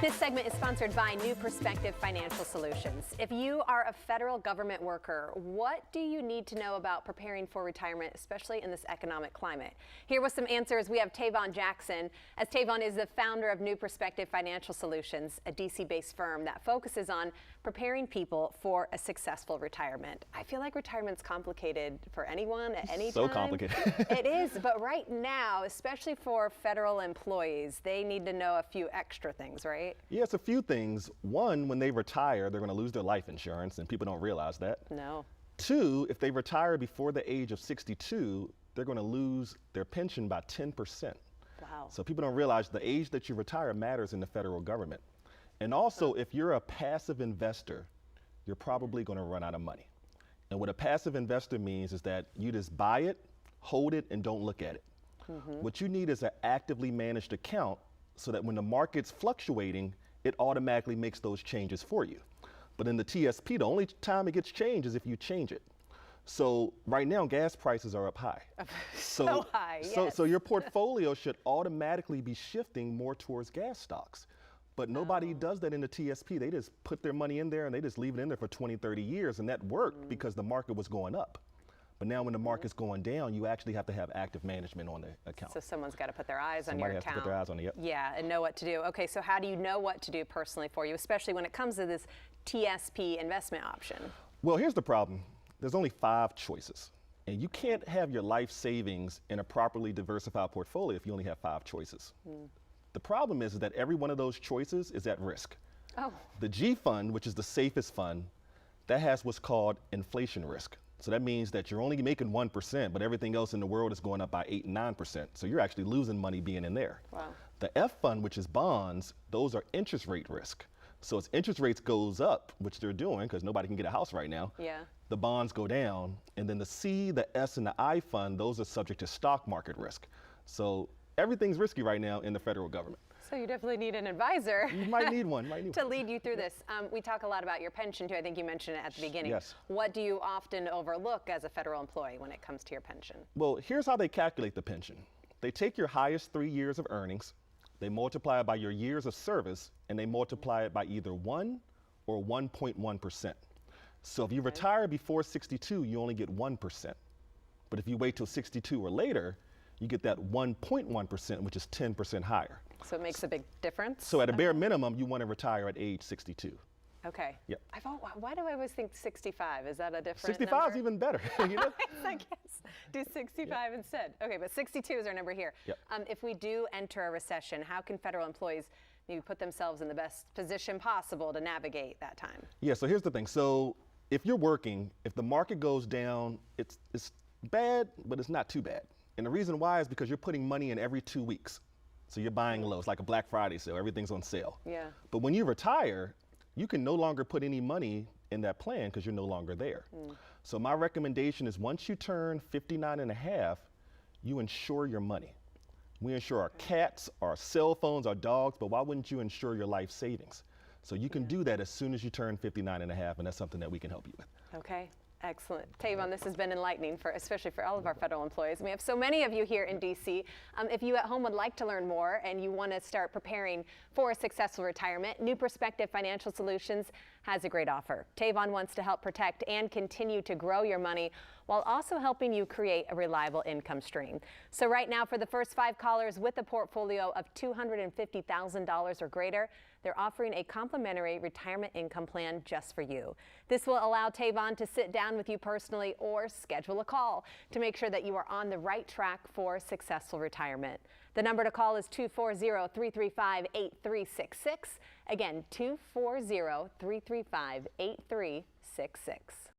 This segment is sponsored by New Perspective Financial Solutions. If you are a federal government worker, what do you need to know about preparing for retirement, especially in this economic climate? Here with some answers, we have Tayvon Jackson, as Tayvon is the founder of New Perspective Financial Solutions, a DC-based firm that focuses on preparing people for a successful retirement. I feel like retirement's complicated for anyone at any time. So complicated. It is, but right now, especially for federal employees, they need to know a few extra things, right? Yeah, it's a few things. One, when they retire, they're going to lose their life insurance, and people don't realize that. No. Two, if they retire before the age of 62, they're going to lose their pension by 10%. Wow. So people don't realize the age that you retire matters in the federal government. And also, if you're a passive investor, you're probably going to run out of money. And what a passive investor means is that you just buy it, hold it, and don't look at it. What you need is an actively managed account so that when the market's fluctuating, it automatically makes those changes for you. But in the TSP, the only time it gets changed is if you change it. So right now, gas prices are up high. So high, yes. So your portfolio should automatically be shifting more towards gas stocks. But nobody does that in the TSP. They just put their money in there and they just leave it in there for 20, 30 years. And that worked because the market was going up. But now when the market's going down, you actually have to have active management on the account. So someone's got to put their eyes on your account. Somebody has to put their eyes on it, yep. Yeah, and know what to do. Okay, so how do you know what to do personally for you, especially when it comes to this TSP investment option? Well, here's the problem. There's only 5 choices. And you can't have your life savings in a properly diversified portfolio if you only have 5 choices. The problem is that every one of those choices is at risk. Oh. The G fund, which is the safest fund, that has what's called inflation risk. So that means that you're only making 1%, but everything else in the world is going up by 8 and 9%. So you're actually losing money being in there. Wow. The F fund, which is bonds, those are interest rate risk. So as interest rates goes up, which they're doing because nobody can get a house right now, the bonds go down. And then the C, the S, and the I fund, those are subject to stock market risk. So everything's risky right now in the federal government. So you definitely need an advisor. You might need one. To lead you through this. We talk a lot about your pension too. I think you mentioned it at the beginning. Yes. What do you often overlook as a federal employee when it comes to your pension? Well, here's how they calculate the pension. They take your highest 3 years of earnings, they multiply it by your years of service, and they multiply it by either 1 or 1.1%. So if you retire before 62, you only get 1%. But if you wait till 62 or later, you get that 1.1%, which is 10% higher. So it makes a big difference? So at a bare minimum, you want to retire at age 62. Okay. Yep. Why do I always think 65? Is that a different 65 number? is even better. You know? I guess. Do 65 instead. Okay, but 62 is our number here. Yep. If we do enter a recession, how can federal employees maybe put themselves in the best position possible to navigate that time? Yeah, so here's the thing. So if you're working, if the market goes down, it's bad, but it's not too bad. And the reason why is because you're putting money in every 2 weeks. So you're buying low. It's like a Black Friday sale. Everything's on sale. Yeah. But when you retire, you can no longer put any money in that plan because you're no longer there. So my recommendation is once you turn 59 and a half, you insure your money. We insure our cats, our cell phones, our dogs, but why wouldn't you insure your life savings? So you can do that as soon as you turn 59 and a half, and that's something that we can help you with. Okay. Excellent. Tayvon, this has been enlightening, especially for all of our federal employees. We have so many of you here in DC. If you at home would like to learn more and you want to start preparing for a successful retirement, New Perspective Financial Solutions has a great offer. Tayvon wants to help protect and continue to grow your money while also helping you create a reliable income stream. So right now, for the first 5 callers with a portfolio of $250,000 or greater, they're offering a complimentary retirement income plan just for you. This will allow Tayvon to sit down with you personally or schedule a call to make sure that you are on the right track for successful retirement. The number to call is 240-335-8366. Again, 240-335-8366.